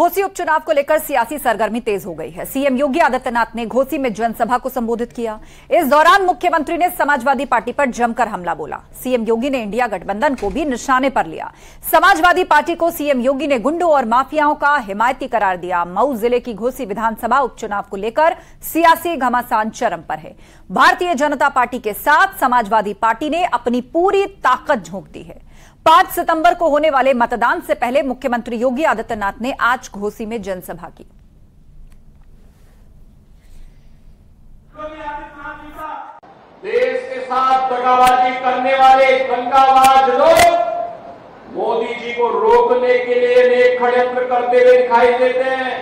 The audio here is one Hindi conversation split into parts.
घोसी उपचुनाव को लेकर सियासी सरगर्मी तेज हो गई है। सीएम योगी आदित्यनाथ ने घोसी में जनसभा को संबोधित किया। इस दौरान मुख्यमंत्री ने समाजवादी पार्टी पर जमकर हमला बोला। सीएम योगी ने इंडिया गठबंधन को भी निशाने पर लिया। समाजवादी पार्टी को सीएम योगी ने गुंडों और माफियाओं का हिमायती करार दिया। मऊ जिले की घोसी विधानसभा उपचुनाव को लेकर सियासी घमासान चरम पर है। भारतीय जनता पार्टी के साथ समाजवादी पार्टी ने अपनी पूरी ताकत झोंक दी है। 5 सितंबर को होने वाले मतदान से पहले मुख्यमंत्री योगी आदित्यनाथ ने आज घोसी में जनसभा की। देश के साथ दगाबाजी करने वाले दंगाबाज लोग मोदी जी को रोकने के लिए नेक षड्यंत्र करते हुए दिखाई देते हैं,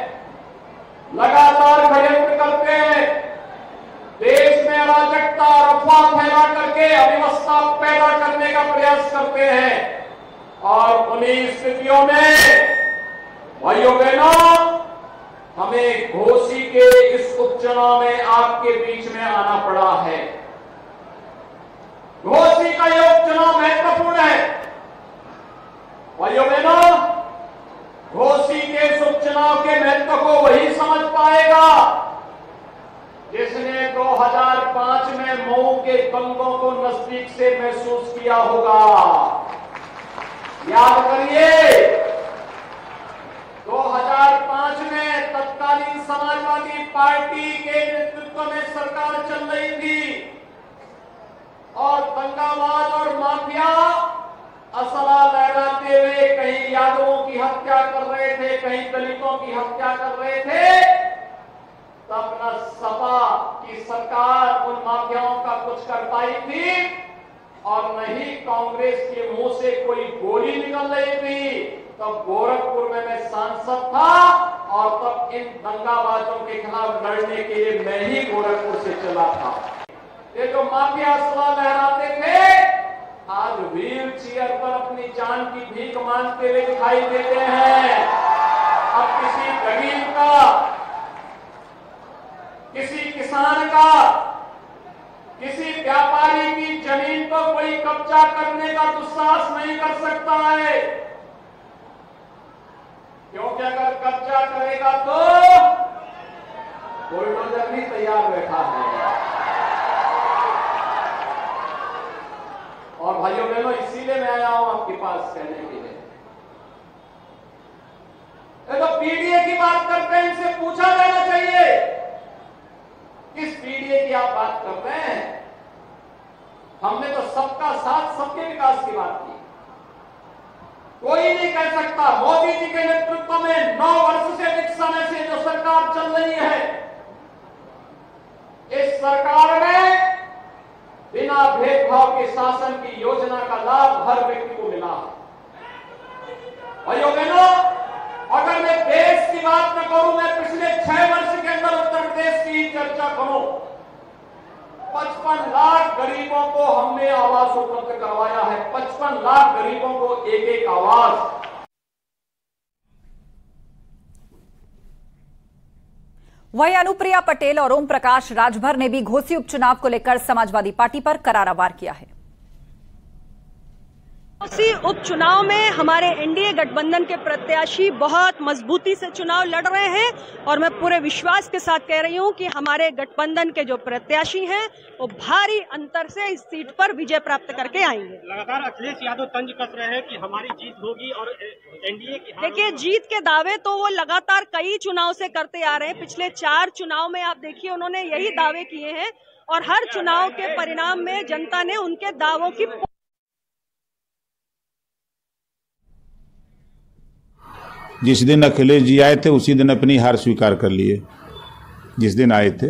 लगातार षड्यंत्र करते हैं। देश में अराजकता अफवाह फैला करके अव्यवस्था पैदा करने का प्रयास करते हैं और उन्हीं स्थितियों में भाइयों बहनों हमें घोसी के इस उपचुनाव में आपके बीच में आना पड़ा है। घोसी का यह उपचुनाव महत्वपूर्ण है। भाइयों बहनों, घोसी के इस उपचुनाव के महत्व को वही समझ पाएगा जिसने 2005 में मऊ के दंगों को नजदीक से महसूस किया होगा। याद करिए, 2005 में तत्कालीन समाजवादी पार्टी के नेतृत्व में सरकार चल रही थी और दंगाबाज और माफिया असला लहराते हुए कहीं यादवों की हत्या कर रहे थे, कहीं दलितों की हत्या कर रहे थे। तब न सपा की सरकार उन माफियाओं का कुछ कर पाई थी और न ही कांग्रेस के मुंह से कोई गोली निकल रही थी। तब गोरखपुर में मैं सांसद था और तब इन दंगाबाजों के खिलाफ लड़ने के लिए मैं ही गोरखपुर से चला था। ये जो माफिया असला लहराते थे आज व्हील चेयर पर अपनी जान की भीख मांगते हुए दिखाई देते हैं। अब किसी गरीब का, किसी किसान का, किसी व्यापारी की जमीन पर कोई कब्जा करने का दुस्साहस नहीं कर सकता है, क्योंकि अगर कब्जा करेगा तो बुलडोजर भी तैयार बैठा है। और भाइयों बहनों, इसीलिए मैं आया हूं आपके पास कहने के लिए। ये तो पीडीए की बात करते हैं, इनसे पूछा जाना चाहिए किस पीडीए की आप बात कर रहे हैं। हमने तो सबका साथ सबके विकास की बात की। कोई नहीं कह सकता मोदी जी के नेतृत्व में 9 वर्ष से अधिक समय से जो सरकार चल रही है, इस सरकार में बिना भेदभाव के शासन की योजना का लाभ हर व्यक्ति को मिला। भाइयों बहनों, अगर मैं देश की बात न करूं, मैं पिछले 6 वर्ष के अंदर उत्तर प्रदेश की चर्चा करूं, 55 लाख गरीबों को हमने आवास उपलब्ध करवाया है। 55 लाख गरीबों को एक आवास। वहीं अनुप्रिया पटेल और ओम प्रकाश राजभर ने भी घोसी उपचुनाव को लेकर समाजवादी पार्टी पर करारा वार किया है। घोसी उपचुनाव में हमारे एनडीए गठबंधन के प्रत्याशी बहुत मजबूती से चुनाव लड़ रहे हैं और मैं पूरे विश्वास के साथ कह रही हूं कि हमारे गठबंधन के जो प्रत्याशी हैं वो भारी अंतर से इस सीट पर विजय प्राप्त करके आएंगे। लगातार अखिलेश यादव तंज कस रहे हैं कि हमारी जीत होगी और एनडीए की। देखिए, जीत के दावे तो वो लगातार कई चुनाव से करते आ रहे हैं। पिछले 4 चुनाव में आप देखिए उन्होंने यही दावे किए हैं और हर चुनाव के परिणाम में जनता ने उनके दावों की। जिस दिन अखिलेश जी आए थे उसी दिन अपनी हार स्वीकार कर लिए। जिस दिन आए थे,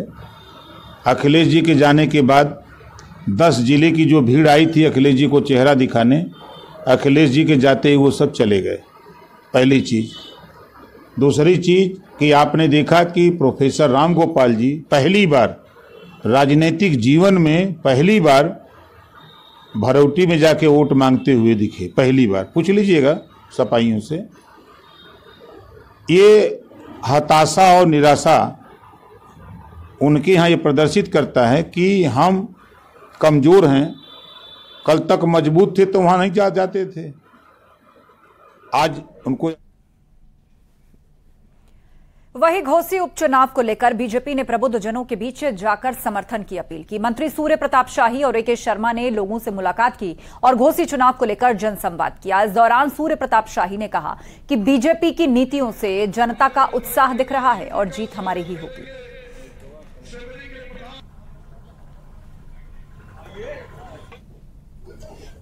अखिलेश जी के जाने के बाद 10 जिले की जो भीड़ आई थी अखिलेश जी को चेहरा दिखाने, अखिलेश जी के जाते ही वो सब चले गए। पहली चीज़। दूसरी चीज़ कि आपने देखा कि प्रोफेसर राम गोपाल जी पहली बार राजनीतिक जीवन में पहली बार भरौटी में जाके वोट मांगते हुए दिखे। पहली बार, पूछ लीजिएगा सपाइयों से। ये हताशा और निराशा उनके यहाँ ये प्रदर्शित करता है कि हम कमज़ोर हैं। कल तक मजबूत थे तो वहाँ नहीं जाते थे, आज उनको वहीं घोसी उपचुनाव को लेकर बीजेपी ने प्रबुद्ध जनों के बीच जाकर समर्थन की अपील की। मंत्री सूर्य प्रताप शाही और ए.के. शर्मा ने लोगों से मुलाकात की और घोसी चुनाव को लेकर जनसंवाद किया। इस दौरान सूर्य प्रताप शाही ने कहा कि बीजेपी की नीतियों से जनता का उत्साह दिख रहा है और जीत हमारी ही होगी।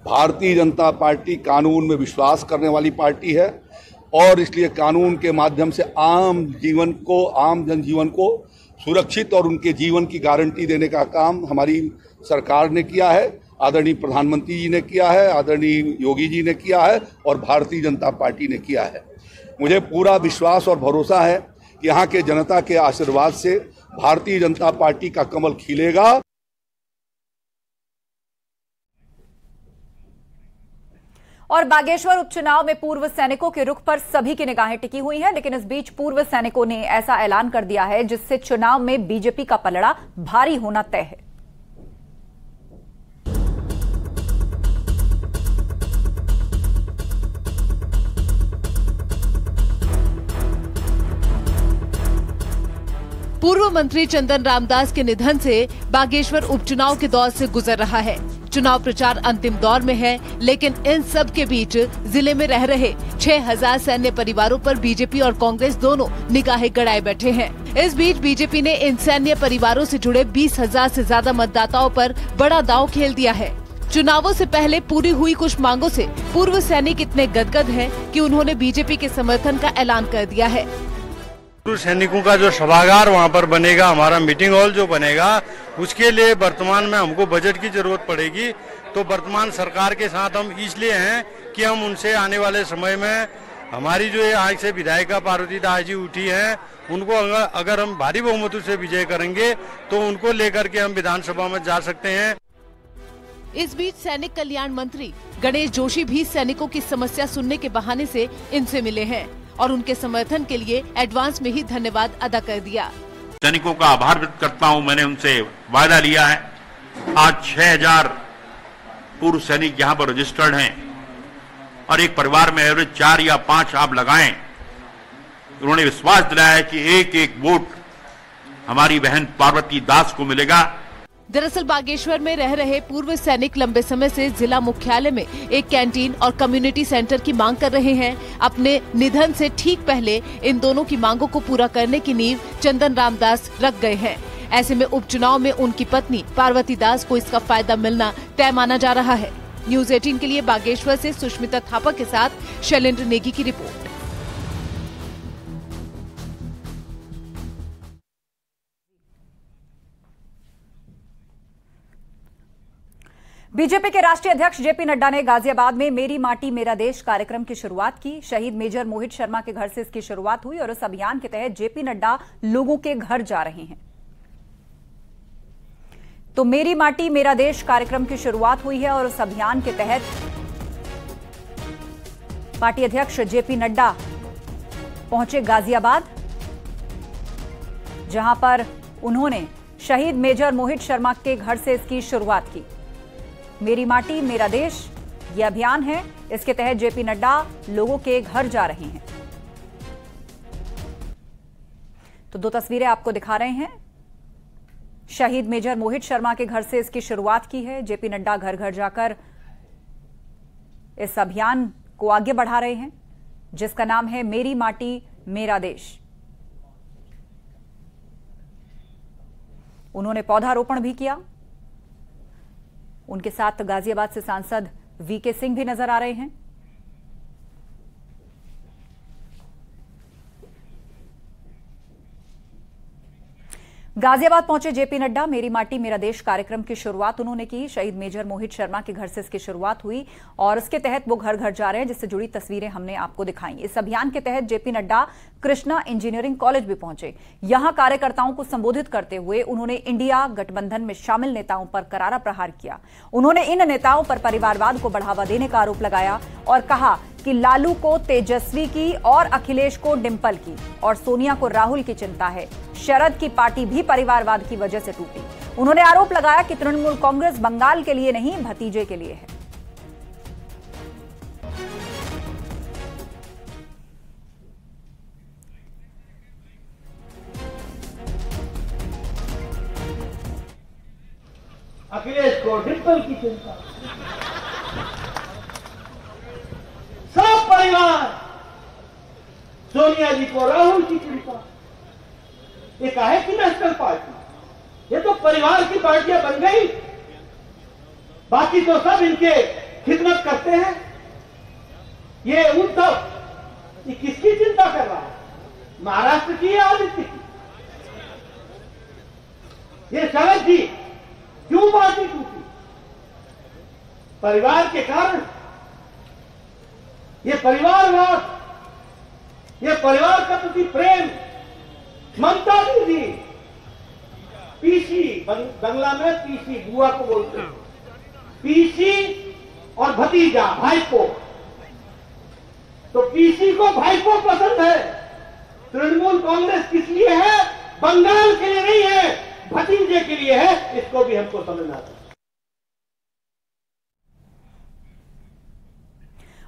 भारतीय जनता पार्टी कानून में विश्वास करने वाली पार्टी है और इसलिए कानून के माध्यम से आम जनजीवन को सुरक्षित और उनके जीवन की गारंटी देने का काम हमारी सरकार ने किया है, आदरणीय प्रधानमंत्री जी ने किया है, आदरणीय योगी जी ने किया है और भारतीय जनता पार्टी ने किया है। मुझे पूरा विश्वास और भरोसा है कि यहाँ के जनता के आशीर्वाद से भारतीय जनता पार्टी का कमल खिलेगा। और बागेश्वर उपचुनाव में पूर्व सैनिकों के रुख पर सभी की निगाहें टिकी हुई हैं, लेकिन इस बीच पूर्व सैनिकों ने ऐसा ऐलान कर दिया है जिससे चुनाव में बीजेपी का पलड़ा भारी होना तय है। पूर्व मंत्री चंदन रामदास के निधन से बागेश्वर उपचुनाव के दौर से गुजर रहा है। चुनाव प्रचार अंतिम दौर में है, लेकिन इन सब के बीच जिले में रह रहे 6000 सैन्य परिवारों पर बीजेपी और कांग्रेस दोनों निगाहें गड़ाए बैठे हैं। इस बीच बीजेपी ने इन सैन्य परिवारों से जुड़े 20,000 से ज्यादा मतदाताओं पर बड़ा दांव खेल दिया है। चुनावों से पहले पूरी हुई कुछ मांगों से पूर्व सैनिक इतने गदगद हैं कि उन्होंने बीजेपी के समर्थन का ऐलान कर दिया है। सैनिकों का जो सभागार वहाँ पर बनेगा, हमारा मीटिंग हॉल जो बनेगा, उसके लिए वर्तमान में हमको बजट की जरूरत पड़ेगी। तो वर्तमान सरकार के साथ हम इसलिए हैं कि हम उनसे आने वाले समय में हमारी जो आज से विधायिका पार्वती दास जी उठी हैं, उनको अगर हम भारी बहुमतों से विजय करेंगे तो उनको लेकर के हम विधानसभा में जा सकते हैं। इस बीच सैनिक कल्याण मंत्री गणेश जोशी भी सैनिकों की समस्या सुनने के बहाने से इनसे मिले हैं और उनके समर्थन के लिए एडवांस में ही धन्यवाद अदा कर दिया। सैनिकों का आभार व्यक्त करता हूं। मैंने उनसे वायदा लिया है। आज 6000 पूर्व सैनिक यहाँ पर रजिस्टर्ड हैं और एक परिवार में एवरेज 4 या 5 आप लगाएं। उन्होंने विश्वास दिलाया है कि एक एक वोट हमारी बहन पार्वती दास को मिलेगा। दरअसल बागेश्वर में रह रहे पूर्व सैनिक लंबे समय से जिला मुख्यालय में एक कैंटीन और कम्युनिटी सेंटर की मांग कर रहे हैं। अपने निधन से ठीक पहले इन दोनों की मांगों को पूरा करने की नींव चंदन रामदास रख गए हैं। ऐसे में उपचुनाव में उनकी पत्नी पार्वती दास को इसका फायदा मिलना तय माना जा रहा है। न्यूज़ 18 के लिए बागेश्वर से सुष्मिता थापा के साथ शैलेंद्र नेगी की रिपोर्ट। बीजेपी के राष्ट्रीय अध्यक्ष जेपी नड्डा ने गाजियाबाद में मेरी माटी मेरा देश कार्यक्रम की शुरुआत की। शहीद मेजर मोहित शर्मा के घर से इसकी शुरुआत हुई और इस अभियान के तहत जेपी नड्डा लोगों के घर जा रहे हैं। तो मेरी माटी मेरा देश कार्यक्रम की शुरुआत हुई है और इस अभियान के तहत पार्टी अध्यक्ष जेपी नड्डा पहुंचे गाजियाबाद, जहां पर उन्होंने शहीद मेजर मोहित शर्मा के घर से इसकी शुरुआत की। मेरी माटी मेरा देश ये अभियान है, इसके तहत जेपी नड्डा लोगों के घर जा रहे हैं। तो 2 तस्वीरें आपको दिखा रहे हैं। शहीद मेजर मोहित शर्मा के घर से इसकी शुरुआत की है। जेपी नड्डा घर घर जाकर इस अभियान को आगे बढ़ा रहे हैं, जिसका नाम है मेरी माटी मेरा देश। उन्होंने पौधारोपण भी किया। उनके साथ गाजियाबाद से सांसद वीके सिंह भी नजर आ रहे हैं। गाजियाबाद पहुंचे जेपी नड्डा। मेरी माटी मेरा देश कार्यक्रम की शुरुआत उन्होंने की। शहीद मेजर मोहित शर्मा के घर से इसकी शुरुआत हुई और इसके तहत वो घर घर जा रहे हैं, जिससे जुड़ी तस्वीरें हमने आपको दिखाई। इस अभियान के तहत JP Nadda Krishna engineering college भी पहुंचे। यहां कार्यकर्ताओं को संबोधित करते हुए उन्होंने इंडिया गठबंधन में शामिल नेताओं पर करारा प्रहार किया। उन्होंने इन नेताओं पर परिवारवाद को बढ़ावा देने का आरोप लगाया और कहा कि लालू को तेजस्वी की और अखिलेश को डिंपल की और सोनिया को राहुल की चिंता है। शरद की पार्टी भी परिवारवाद की वजह से टूटी। उन्होंने आरोप लगाया कि तृणमूल कांग्रेस बंगाल के लिए नहीं, भतीजे के लिए है। को डिम्पल की चिंता, सब परिवार सोनिया जी को राहुल की चिंता। ये काहे की नेशनल पार्टी? ये तो परिवार की पार्टियां बन गई, बाकी तो सब इनके खिदमत करते हैं। ये उद्धव ये किसकी चिंता कर रहा है? महाराष्ट्र की या आदित्य की? ये शरद जी क्यों पार्टी टूटी? परिवार के कारण। ये परिवारवाद, ये परिवार का प्रति प्रेम, ममता दीदी, पीसी, बंगला में पीसी बुआ को बोलते हैं, पीसी और भतीजा भाईपो। तो पीसी को भाईपो पसंद है। तृणमूल कांग्रेस किस लिए है? बंगाल के लिए नहीं है, भतीजे के लिए है। इसको भी हमको समझना चाहिए।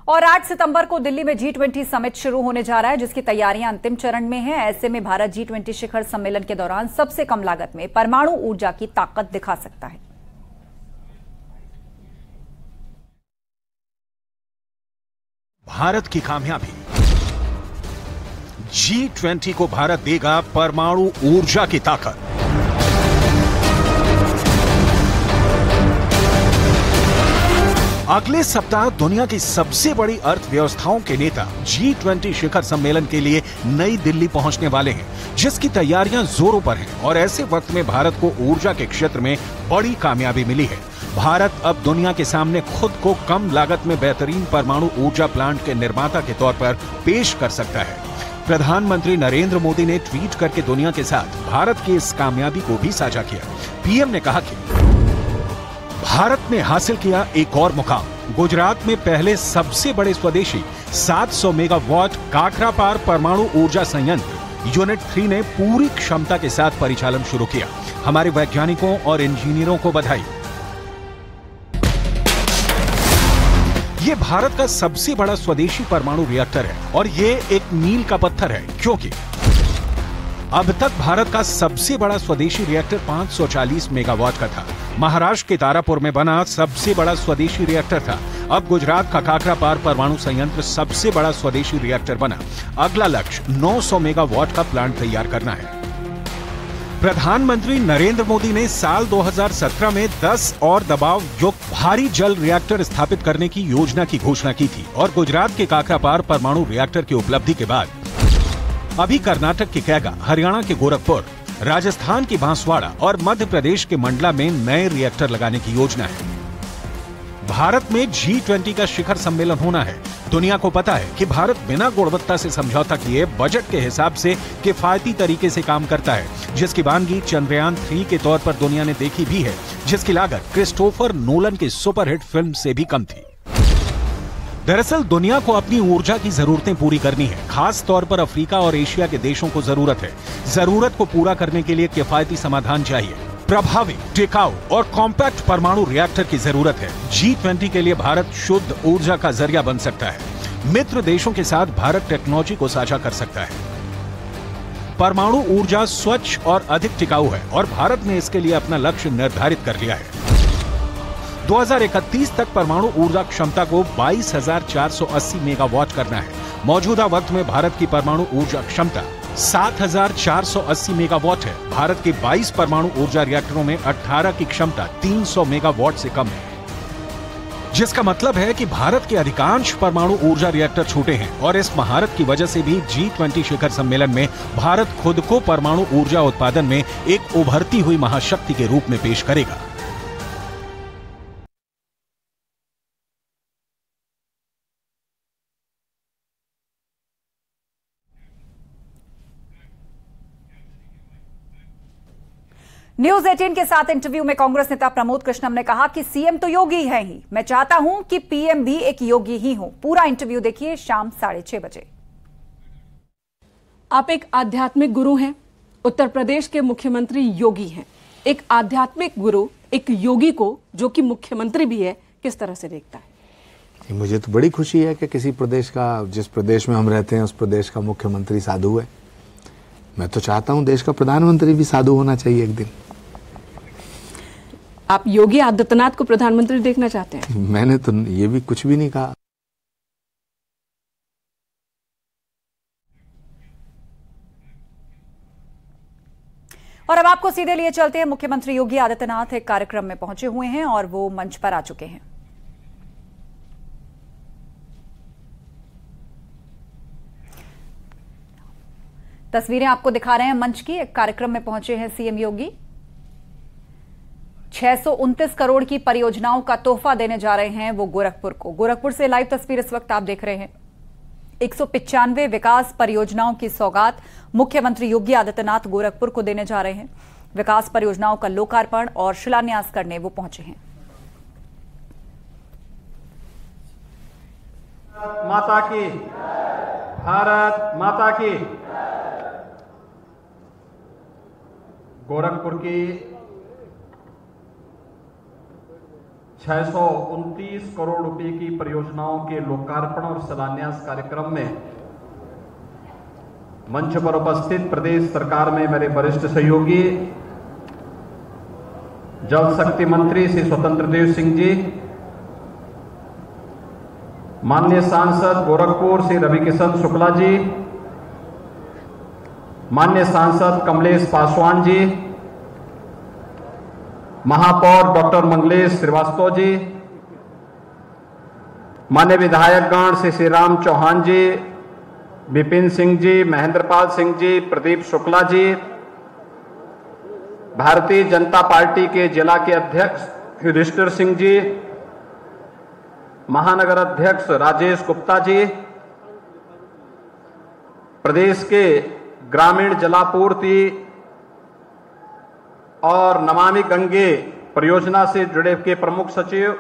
और 8 सितंबर को दिल्ली में G20 समिट शुरू होने जा रहा है, जिसकी तैयारियां अंतिम चरण में हैं। ऐसे में भारत G20 शिखर सम्मेलन के दौरान सबसे कम लागत में परमाणु ऊर्जा की ताकत दिखा सकता है। भारत की कामयाबी, G20 को भारत देगा परमाणु ऊर्जा की ताकत। अगले सप्ताह दुनिया की सबसे बड़ी अर्थव्यवस्थाओं के नेता G20 शिखर सम्मेलन के लिए नई दिल्ली पहुंचने वाले हैं, जिसकी तैयारियां जोरों पर हैं। और ऐसे वक्त में भारत को ऊर्जा के क्षेत्र में बड़ी कामयाबी मिली है। भारत अब दुनिया के सामने खुद को कम लागत में बेहतरीन परमाणु ऊर्जा प्लांट के निर्माता के तौर पर पेश कर सकता है। प्रधानमंत्री नरेंद्र मोदी ने ट्वीट करके दुनिया के साथ भारत की इस कामयाबी को भी साझा किया। पीएम ने कहा कि भारत ने हासिल किया एक और मुकाम। गुजरात में पहले सबसे बड़े स्वदेशी 700 मेगावाट काकरापार परमाणु ऊर्जा संयंत्र यूनिट 3 ने पूरी क्षमता के साथ परिचालन शुरू किया। हमारे वैज्ञानिकों और इंजीनियरों को बधाई। ये भारत का सबसे बड़ा स्वदेशी परमाणु रिएक्टर है और ये एक मील का पत्थर है, क्योंकि अब तक भारत का सबसे बड़ा स्वदेशी रिएक्टर 540 मेगावाट का था। महाराष्ट्र के तारापुर में बना सबसे बड़ा स्वदेशी रिएक्टर था। अब गुजरात का काकरापार परमाणु संयंत्र सबसे बड़ा स्वदेशी रिएक्टर बना। अगला लक्ष्य 900 मेगावाट का प्लांट तैयार करना है। प्रधानमंत्री नरेंद्र मोदी ने साल 2017 में 10 और दबाव युक्त भारी जल रिएक्टर स्थापित करने की योजना की घोषणा की थी। और गुजरात के काकरापार परमाणु रिएक्टर की उपलब्धि के बाद अभी कर्नाटक के कैगा, हरियाणा के गोरखपुर, राजस्थान की बांसवाड़ा और मध्य प्रदेश के मंडला में नए रिएक्टर लगाने की योजना है। भारत में G20 का शिखर सम्मेलन होना है। दुनिया को पता है कि भारत बिना गुणवत्ता से समझौता किए बजट के हिसाब से किफायती तरीके से काम करता है, जिसकी वानगी चंद्रयान 3 के तौर पर दुनिया ने देखी भी है, जिसकी लागत क्रिस्टोफर नोलन की सुपरहिट फिल्म से भी कम थी। दरअसल दुनिया को अपनी ऊर्जा की जरूरतें पूरी करनी है। खास तौर पर अफ्रीका और एशिया के देशों को जरूरत है। जरूरत को पूरा करने के लिए किफायती समाधान चाहिए। प्रभावी, टिकाऊ और कॉम्पैक्ट परमाणु रिएक्टर की जरूरत है। G20 के लिए भारत शुद्ध ऊर्जा का जरिया बन सकता है। मित्र देशों के साथ भारत टेक्नोलॉजी को साझा कर सकता है। परमाणु ऊर्जा स्वच्छ और अधिक टिकाऊ है और भारत ने इसके लिए अपना लक्ष्य निर्धारित कर लिया है। 2031 तक परमाणु ऊर्जा क्षमता को 22,480 मेगावाट करना है। मौजूदा वक्त में भारत की परमाणु ऊर्जा क्षमता 7,480 मेगावाट है। भारत के 22 परमाणु ऊर्जा रिएक्टरों में 18 की क्षमता 300 मेगावाट से कम है, जिसका मतलब है कि भारत के अधिकांश परमाणु ऊर्जा रिएक्टर छोटे हैं। और इस महारत की वजह से भी G20 शिखर सम्मेलन में भारत खुद को परमाणु ऊर्जा उत्पादन में एक उभरती हुई महाशक्ति के रूप में पेश करेगा। न्यूज 18 के साथ इंटरव्यू में कांग्रेस नेता प्रमोद कृष्णम ने कहा कि सीएम तो योगी है ही, मैं चाहता हूं कि पीएम भी एक योगी ही हो। पूरा इंटरव्यू देखिए शाम 6:30 बजे। आप एक आध्यात्मिक गुरु हैं, उत्तर प्रदेश के मुख्यमंत्री योगी हैं। एक आध्यात्मिक गुरु एक योगी को, जो कि मुख्यमंत्री भी है, किस तरह से देखता है? मुझे तो बड़ी खुशी है कि किसी प्रदेश का, जिस प्रदेश में हम रहते हैं उस प्रदेश का मुख्यमंत्री साधु है। मैं तो चाहता हूं देश का प्रधानमंत्री भी साधु होना चाहिए एक दिन। आप योगी आदित्यनाथ को प्रधानमंत्री देखना चाहते हैं? मैंने तो ये भी कुछ भी नहीं कहा। और अब आपको सीधे लिए चलते हैं। मुख्यमंत्री योगी आदित्यनाथ एक कार्यक्रम में पहुंचे हुए हैं और वो मंच पर आ चुके हैं। तस्वीरें आपको दिखा रहे हैं मंच की। एक कार्यक्रम में पहुंचे हैं सीएम योगी। 629 करोड़ की परियोजनाओं का तोहफा देने जा रहे हैं वो गोरखपुर को। गोरखपुर से लाइव तस्वीर इस वक्त आप देख रहे हैं। 195 विकास परियोजनाओं की सौगात मुख्यमंत्री योगी आदित्यनाथ गोरखपुर को देने जा रहे हैं। विकास परियोजनाओं का लोकार्पण और शिलान्यास करने वो पहुंचे हैं। माता की, भारत माता की। गोरखपुर की 629 करोड़ रुपए की परियोजनाओं के लोकार्पण और शिलान्यास कार्यक्रम में मंच पर उपस्थित प्रदेश सरकार में मेरे वरिष्ठ सहयोगी जल शक्ति मंत्री श्री स्वतंत्र देव सिंह जी, माननीय सांसद गोरखपुर श्री रविकिशन शुक्ला जी, माननीय सांसद कमलेश पासवान जी, महापौर डॉक्टर मंगलेश श्रीवास्तव जी, माननीय विधायकगण श्री श्रीराम चौहान जी, विपिन सिंह जी, महेंद्रपाल सिंह जी, प्रदीप शुक्ला जी, भारतीय जनता पार्टी के जिला के अध्यक्ष युधिष्ठिर सिंह जी, महानगर अध्यक्ष राजेश गुप्ता जी, प्रदेश के ग्रामीण जलापूर्ति और नमामि गंगे परियोजना से जुड़े के प्रमुख सचिव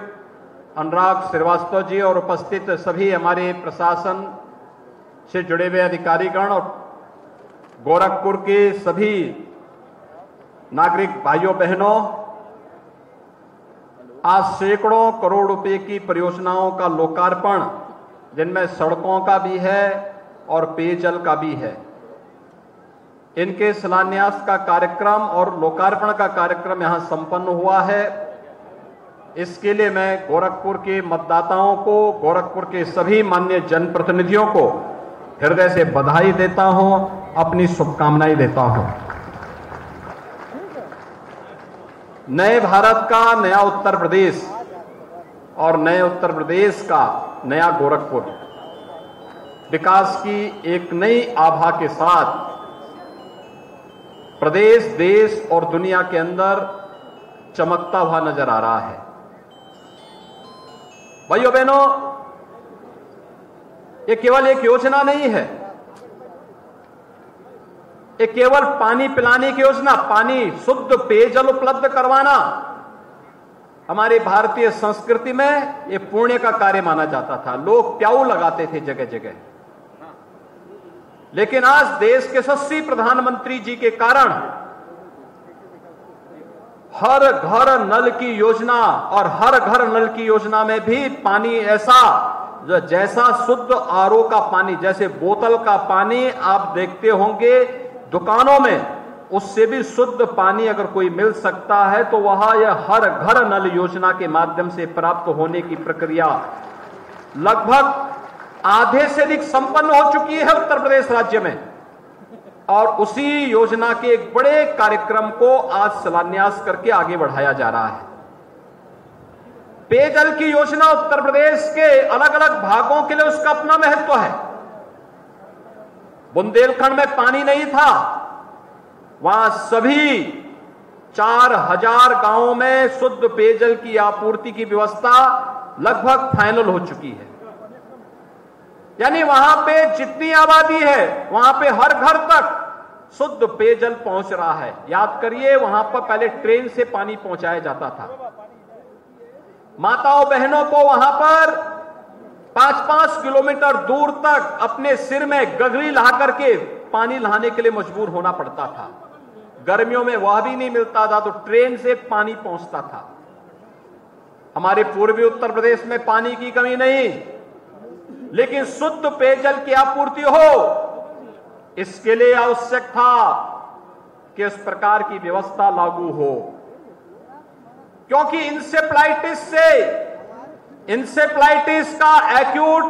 अनुराग श्रीवास्तव जी और उपस्थित सभी हमारे प्रशासन से जुड़े हुए अधिकारीगण और गोरखपुर के सभी नागरिक भाइयों बहनों, आज सैकड़ों करोड़ रुपए की परियोजनाओं का लोकार्पण, जिनमें सड़कों का भी है और पेयजल का भी है, इनके शिलान्यास का कार्यक्रम और लोकार्पण का कार्यक्रम यहां संपन्न हुआ है। इसके लिए मैं गोरखपुर के मतदाताओं को, गोरखपुर के सभी माननीय जनप्रतिनिधियों को हृदय से बधाई देता हूं, अपनी शुभकामनाएं देता हूं। नए भारत का नया उत्तर प्रदेश और नए उत्तर प्रदेश का नया गोरखपुर विकास की एक नई आभा के साथ प्रदेश, देश और दुनिया के अंदर चमकता हुआ नजर आ रहा है। भाइयों बहनों, ये केवल एक योजना नहीं है, ये केवल पानी पिलाने की योजना, पानी शुद्ध पेयजल उपलब्ध करवाना हमारी भारतीय संस्कृति में ये पुण्य का कार्य माना जाता था। लोग प्याऊ लगाते थे जगह जगह, लेकिन आज देश के यशस्वी प्रधानमंत्री जी के कारण हर घर नल की योजना और हर घर नल की योजना में भी पानी ऐसा जैसा शुद्ध आरओ का पानी, जैसे बोतल का पानी आप देखते होंगे दुकानों में, उससे भी शुद्ध पानी अगर कोई मिल सकता है तो वह यह हर घर नल योजना के माध्यम से प्राप्त होने की प्रक्रिया लगभग आधे से अधिक संपन्न हो चुकी है उत्तर प्रदेश राज्य में। और उसी योजना के एक बड़े कार्यक्रम को आज शिलान्यास करके आगे बढ़ाया जा रहा है। पेयजल की योजना उत्तर प्रदेश के अलग अलग भागों के लिए उसका अपना महत्व है। बुंदेलखंड में पानी नहीं था, वहां सभी 4000 गांवों में शुद्ध पेयजल की आपूर्ति की व्यवस्था लगभग फाइनल हो चुकी है। यानी वहां पे जितनी आबादी है वहां पे हर घर तक शुद्ध पेयजल पहुंच रहा है। याद करिए, वहां पर पहले ट्रेन से पानी पहुंचाया जाता था। माताओं बहनों को वहां पर 5-5 किलोमीटर दूर तक अपने सिर में गगरी ला करके पानी लाने के लिए मजबूर होना पड़ता था। गर्मियों में वह भी नहीं मिलता था तो ट्रेन से पानी पहुंचता था। हमारे पूर्वी उत्तर प्रदेश में पानी की कमी नहीं, लेकिन शुद्ध पेयजल की आपूर्ति हो, इसके लिए आवश्यक था कि इस प्रकार की व्यवस्था लागू हो। क्योंकि इंसेफ्लाइटिस का एक्यूट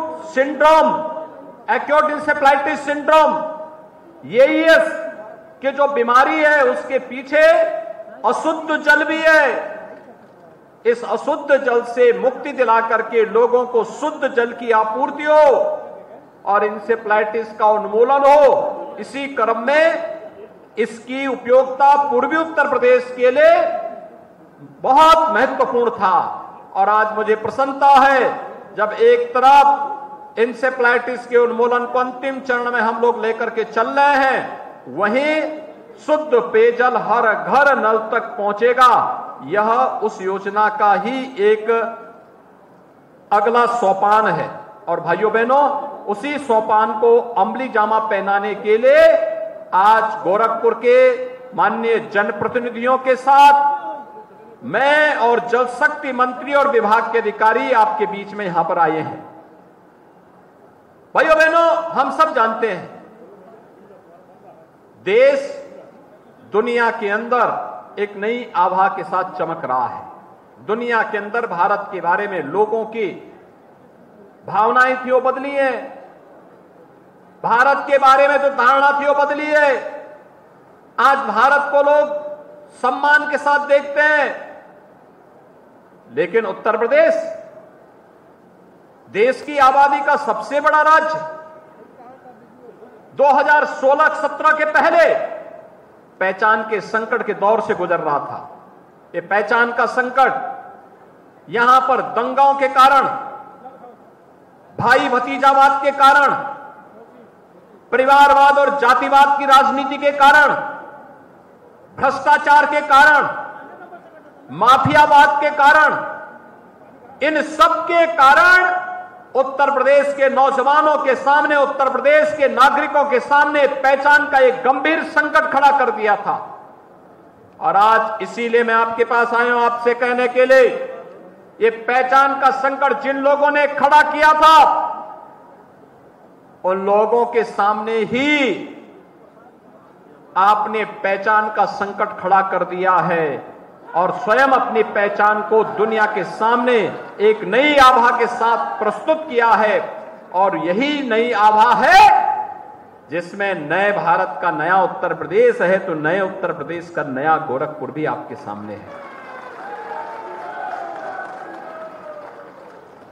इंसेफ्लाइटिस सिंड्रोम एईएस की जो बीमारी है उसके पीछे अशुद्ध जल भी है। इस अशुद्ध जल से मुक्ति दिला करके लोगों को शुद्ध जल की आपूर्ति हो और इंसेफ्लाइटिस का उन्मूलन हो, इसी क्रम में इसकी उपयोगिता पूर्वी उत्तर प्रदेश के लिए बहुत महत्वपूर्ण था। और आज मुझे प्रसन्नता है जब एक तरफ इंसेफ्लाइटिस के उन्मूलन को अंतिम चरण में हम लोग लेकर के चल रहे हैं, वहीं शुद्ध पेयजल हर घर नल तक पहुंचेगा। यह उस योजना का ही एक अगला सोपान है। और भाइयों बहनों, उसी सोपान को अमली जामा पहनाने के लिए आज गोरखपुर के माननीय जनप्रतिनिधियों के साथ मैं और जल शक्ति मंत्री और विभाग के अधिकारी आपके बीच में यहां पर आए हैं। भाइयों बहनों, हम सब जानते हैं देश दुनिया के अंदर एक नई आभा के साथ चमक रहा है। दुनिया के अंदर भारत के बारे में लोगों की भावनाएं थी वो बदली है, भारत के बारे में जो धारणा थी वो बदली है। आज भारत को लोग सम्मान के साथ देखते हैं, लेकिन उत्तर प्रदेश देश की आबादी का सबसे बड़ा राज्य 2016-17 के पहले पहचान के संकट के दौर से गुजर रहा था। ये पहचान का संकट यहां पर दंगाओं के कारण, भाई भतीजावाद के कारण, परिवारवाद और जातिवाद की राजनीति के कारण, भ्रष्टाचार के कारण, माफियावाद के कारण, इन सब के कारण उत्तर प्रदेश के नौजवानों के सामने, उत्तर प्रदेश के नागरिकों के सामने पहचान का एक गंभीर संकट खड़ा कर दिया था। और आज इसीलिए मैं आपके पास आया हूं आपसे कहने के लिए, ये पहचान का संकट जिन लोगों ने खड़ा किया था उन लोगों के सामने ही आपने पहचान का संकट खड़ा कर दिया है और स्वयं अपनी पहचान को दुनिया के सामने एक नई आभा के साथ प्रस्तुत किया है। और यही नई आभा है जिसमें नए भारत का नया उत्तर प्रदेश है, तो नए उत्तर प्रदेश का नया गोरखपुर भी आपके सामने है।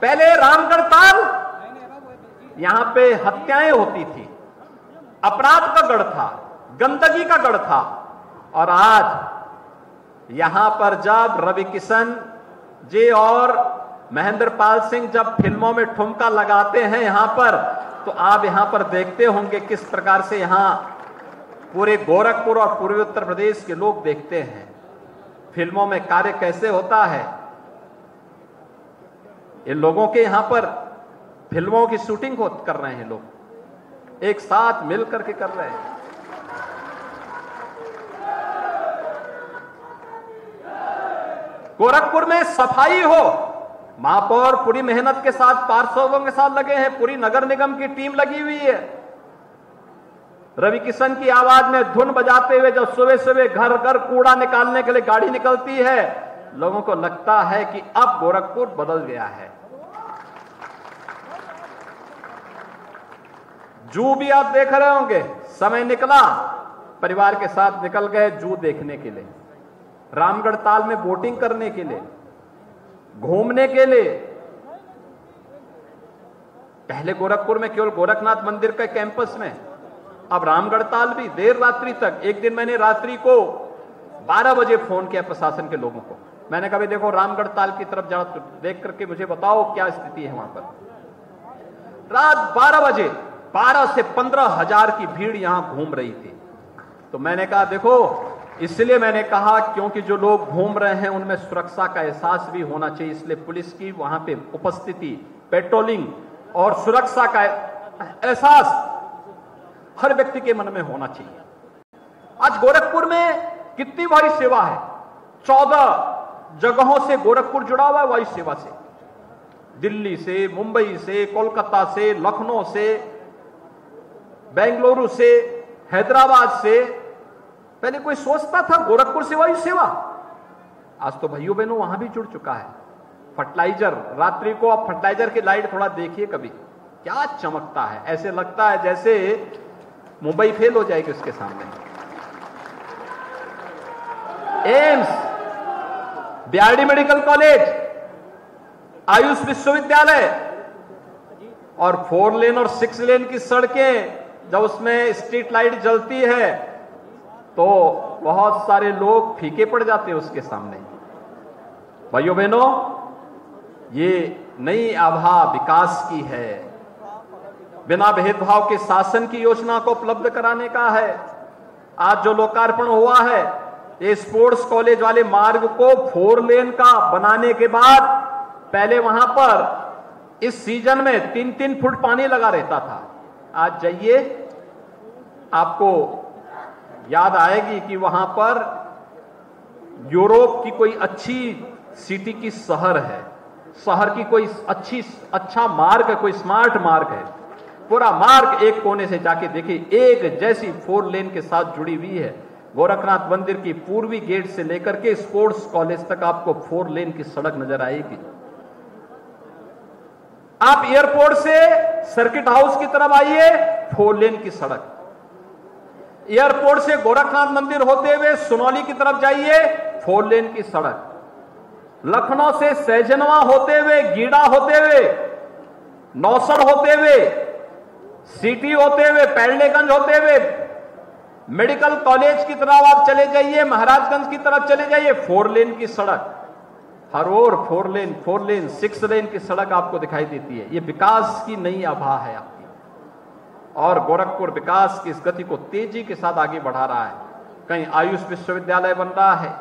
पहले रामगढ़ ताल यहां पे हत्याएं होती थी, अपराध का गढ़ था, गंदगी का गढ़ था। और आज यहां पर जब रवि किशन जी और महेंद्र पाल सिंह जब फिल्मों में ठुमका लगाते हैं यहां पर, तो आप यहां पर देखते होंगे किस प्रकार से यहां पूरे गोरखपुर और पूर्वी उत्तर प्रदेश के लोग देखते हैं फिल्मों में कार्य कैसे होता है। इन लोगों के यहां पर फिल्मों की शूटिंग कर रहे हैं, लोग एक साथ मिलकर के कर रहे हैं। गोरखपुर में सफाई हो, महापौर पूरी मेहनत के साथ पार्षदों के साथ लगे हैं, पूरी नगर निगम की टीम लगी हुई है। रवि किशन की आवाज में धुन बजाते हुए जब सुबह सुबह घर घर कूड़ा निकालने के लिए गाड़ी निकलती है, लोगों को लगता है कि अब गोरखपुर बदल गया है। जू भी आप देख रहे होंगे, समय निकला, परिवार के साथ निकल गए जू देखने के लिए, रामगढ़ ताल में बोटिंग करने के लिए, घूमने के लिए। पहले गोरखपुर में केवल गोरखनाथ मंदिर के कैंपस में, अब रामगढ़ ताल भी देर रात्रि तक। एक दिन मैंने रात्रि को 12 बजे फोन किया प्रशासन के लोगों को, मैंने कहा देखो रामगढ़ ताल की तरफ जाओ, देख करके मुझे बताओ क्या स्थिति है वहां पर। रात 12 बजे 12 से 15 हजार की भीड़ यहां घूम रही थी। तो मैंने कहा देखो, इसलिए मैंने कहा क्योंकि जो लोग घूम रहे हैं उनमें सुरक्षा का एहसास भी होना चाहिए, इसलिए पुलिस की वहां पे उपस्थिति, पेट्रोलिंग और सुरक्षा का एहसास हर व्यक्ति के मन में होना चाहिए। आज गोरखपुर में कितनी बड़ी सेवा है, 14 जगहों से गोरखपुर जुड़ा हुआ है वायु सेवा से, दिल्ली से, मुंबई से, कोलकाता से, लखनऊ से, बेंगलुरु से, हैदराबाद से। पहले कोई सोचता था गोरखपुर से वायु सेवा? आज तो भाइयों बहनों वहां भी जुड़ चुका है। फर्टिलाइजर, रात्रि को आप फर्टिलाइजर की लाइट थोड़ा देखिए कभी, क्या चमकता है, ऐसे लगता है जैसे मुंबई फेल हो जाएगी उसके सामने। AIIMS, BRD medical college, Ayush विश्वविद्यालय और 4 लेन और 6 लेन की सड़कें, जब उसमें स्ट्रीट लाइट जलती है तो बहुत सारे लोग फीके पड़ जाते हैं उसके सामने। भाइयों बहनों, ये नई आभा विकास की है, बिना भेदभाव के शासन की योजना को उपलब्ध कराने का है। आज जो लोकार्पण हुआ है, ये स्पोर्ट्स कॉलेज वाले मार्ग को 4 लेन का बनाने के बाद पहले वहां पर इस सीजन में 3-3 फुट पानी लगा रहता था। आज जाइए, आपको याद आएगी कि वहां पर यूरोप की कोई अच्छी सिटी की शहर है, शहर की कोई अच्छा मार्ग है, कोई स्मार्ट मार्ग है। पूरा मार्ग एक कोने से जाके देखिए, एक जैसी 4 लेन के साथ जुड़ी हुई है। गोरखनाथ मंदिर की पूर्वी गेट से लेकर के स्पोर्ट्स कॉलेज तक आपको 4 लेन की सड़क नजर आएगी। आप एयरपोर्ट से सर्किट हाउस की तरफ आइए, 4 लेन की सड़क। एयरपोर्ट से गोरखनाथ मंदिर होते हुए सुनौली की तरफ जाइए, 4 लेन की सड़क। लखनऊ से सैजनवा होते हुए, गीड़ा होते हुए, नौसर होते हुए, सिटी होते हुए, पैरलेगंज होते हुए, मेडिकल कॉलेज की तरफ आप चले जाइए, महाराजगंज की तरफ चले जाइए, 4 लेन की सड़क। हर ओर 4 लेन 6 लेन की सड़क आपको दिखाई देती है। ये विकास की नई आभा है आपकी। और गोरखपुर विकास की इस गति को तेजी के साथ आगे बढ़ा रहा है। कहीं आयुष विश्वविद्यालय बन रहा है,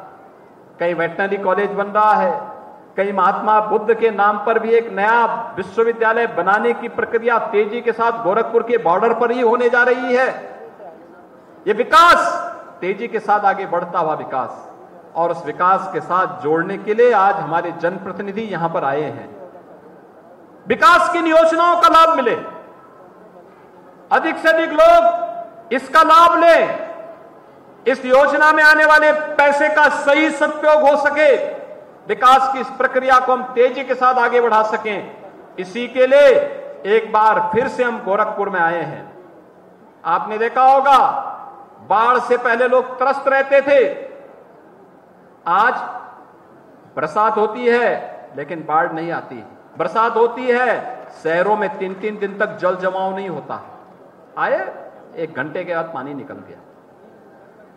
कहीं वेटनरी कॉलेज बन रहा है, कहीं महात्मा बुद्ध के नाम पर भी एक नया विश्वविद्यालय बनाने की प्रक्रिया तेजी के साथ गोरखपुर के बॉर्डर पर ही होने जा रही है। ये विकास तेजी के साथ आगे बढ़ता हुआ विकास, और उस विकास के साथ जोड़ने के लिए आज हमारे जनप्रतिनिधि यहां पर आए हैं। विकास की योजनाओं का लाभ मिले, अधिक से अधिक लोग इसका लाभ लें, इस योजना में आने वाले पैसे का सही सदुपयोग हो सके, विकास की इस प्रक्रिया को हम तेजी के साथ आगे बढ़ा सकें। इसी के लिए एक बार फिर से हम गोरखपुर में आए हैं। आपने देखा होगा, बाढ़ से पहले लोग त्रस्त रहते थे, आज बरसात होती है लेकिन बाढ़ नहीं आती। बरसात होती है, शहरों में 3-3 दिन तक जल जमाव नहीं होता। आए 1 घंटे के बाद पानी निकल गया।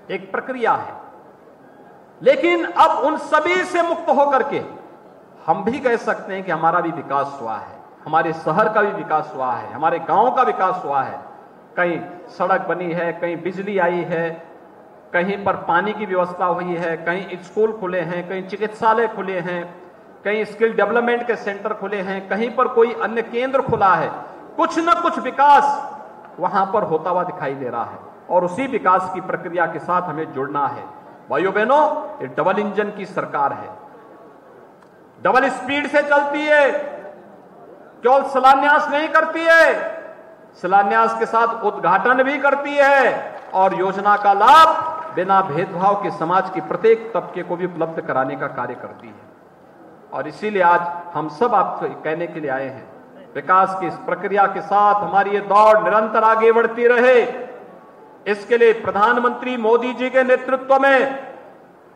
एक प्रक्रिया है, लेकिन अब उन सभी से मुक्त होकर के हम भी कह सकते हैं कि हमारा भी विकास हुआ है, हमारे शहर का भी विकास हुआ है, हमारे गांव का विकास हुआ है। कहीं सड़क बनी है, कहीं बिजली आई है, कहीं पर पानी की व्यवस्था हुई है, कहीं स्कूल खुले हैं, कहीं चिकित्सालय खुले हैं, कहीं स्किल डेवलपमेंट के सेंटर खुले हैं, कहीं पर कोई अन्य केंद्र खुला है। कुछ न कुछ विकास वहां पर होता हुआ दिखाई दे रहा है, और उसी विकास की प्रक्रिया के साथ हमें जुड़ना है। भाइयों बहनों, ये डबल इंजन की सरकार है, डबल स्पीड से चलती है, केवल शिलान्यास नहीं करती है, शिलान्यास के साथ उद्घाटन भी करती है, और योजना का लाभ बिना भेदभाव के समाज के प्रत्येक तबके को भी उपलब्ध कराने का कार्य करती है। और इसीलिए आज हम सब आपको कहने के लिए आए हैं, विकास की इस प्रक्रिया के साथ हमारी ये दौड़ निरंतर आगे बढ़ती रहे। इसके लिए प्रधानमंत्री मोदी जी के नेतृत्व में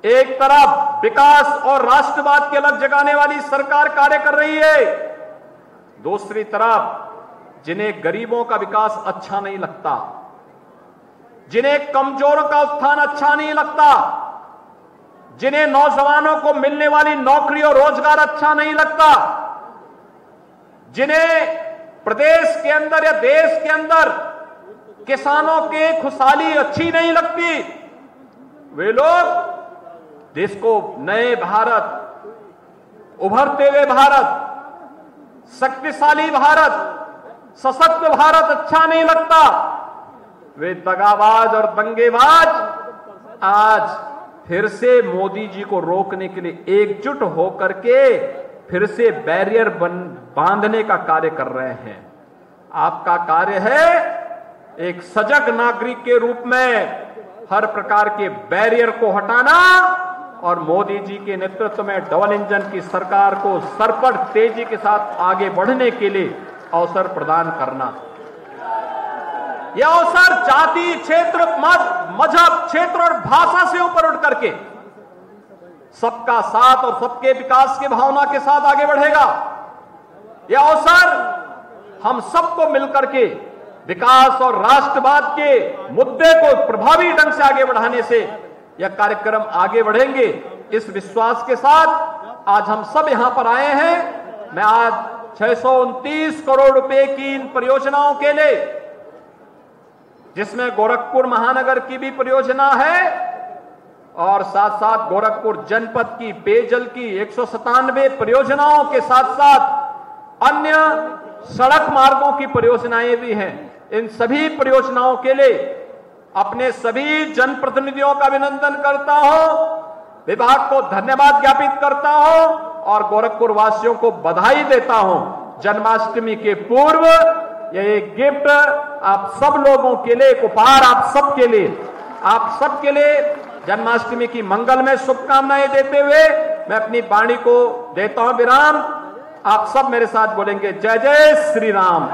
एक तरफ विकास और राष्ट्रवाद की अलग जगाने वाली सरकार कार्य कर रही है, दूसरी तरफ जिन्हें गरीबों का विकास अच्छा नहीं लगता, जिन्हें कमजोरों का उत्थान अच्छा नहीं लगता, जिन्हें नौजवानों को मिलने वाली नौकरी और रोजगार अच्छा नहीं लगता, जिन्हें प्रदेश के अंदर या देश के अंदर किसानों की खुशहाली अच्छी नहीं लगती, वे लोग देश को नए भारत, उभरते हुए भारत, शक्तिशाली भारत, सशक्त भारत अच्छा नहीं लगता, वे दगाबाज और दंगेबाज आज फिर से मोदी जी को रोकने के लिए एकजुट होकर के फिर से बैरियर बांधने का कार्य कर रहे हैं। आपका कार्य है एक सजग नागरिक के रूप में हर प्रकार के बैरियर को हटाना और मोदी जी के नेतृत्व में डबल इंजन की सरकार को सर पर तेजी के साथ आगे बढ़ने के लिए अवसर प्रदान करना। यह अवसर जाति, क्षेत्र, मजहब, क्षेत्र और भाषा से ऊपर उठ करके सबका साथ और सबके विकास की भावना के साथ आगे बढ़ेगा। यह अवसर हम सबको मिलकर के विकास और राष्ट्रवाद के मुद्दे को प्रभावी ढंग से आगे बढ़ाने से यह कार्यक्रम आगे बढ़ेंगे। इस विश्वास के साथ आज हम सब यहां पर आए हैं। मैं आज 629 करोड़ रुपए की इन परियोजनाओं के लिए, जिसमें गोरखपुर महानगर की भी परियोजना है और साथ साथ गोरखपुर जनपद की पेयजल की 197 परियोजनाओं के साथ साथ अन्य सड़क मार्गों की परियोजनाएं भी हैं। इन सभी परियोजनाओं के लिए अपने सभी जनप्रतिनिधियों का अभिनंदन करता हूं, विभाग को धन्यवाद ज्ञापित करता हूं और गोरखपुर वासियों को बधाई देता हूं। जन्माष्टमी के पूर्व यह एक गिफ्ट आप सब लोगों के लिए, एक उपहार आप सबके लिए जन्माष्टमी की मंगलमय शुभकामनाएं देते हुए मैं अपनी वाणी को देता हूं विराम। आप सब मेरे साथ बोलेंगे जय जय श्री राम।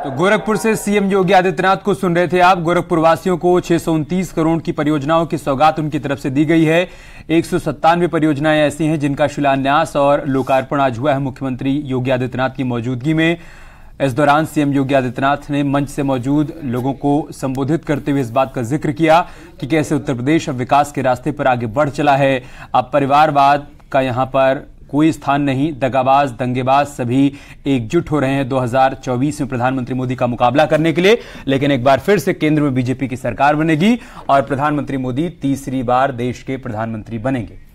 तो गोरखपुर से सीएम योगी आदित्यनाथ को सुन रहे थे आप। गोरखपुर वासियों को 629 करोड़ की परियोजनाओं की सौगात उनकी तरफ से दी गई है। 197 परियोजनाएं ऐसी हैं जिनका शिलान्यास और लोकार्पण आज हुआ है मुख्यमंत्री योगी आदित्यनाथ की मौजूदगी में। इस दौरान सीएम योगी आदित्यनाथ ने मंच से मौजूद लोगों को संबोधित करते हुए इस बात का जिक्र किया कि कैसे उत्तर प्रदेश अब विकास के रास्ते पर आगे बढ़ चला है। अब परिवारवाद का यहां पर कोई स्थान नहीं, दगाबाज, दंगेबाज सभी एकजुट हो रहे हैं 2024 में प्रधानमंत्री मोदी का मुकाबला करने के लिए। लेकिन एक बार फिर से केंद्र में बीजेपी की सरकार बनेगी और प्रधानमंत्री मोदी तीसरी बार देश के प्रधानमंत्री बनेंगे।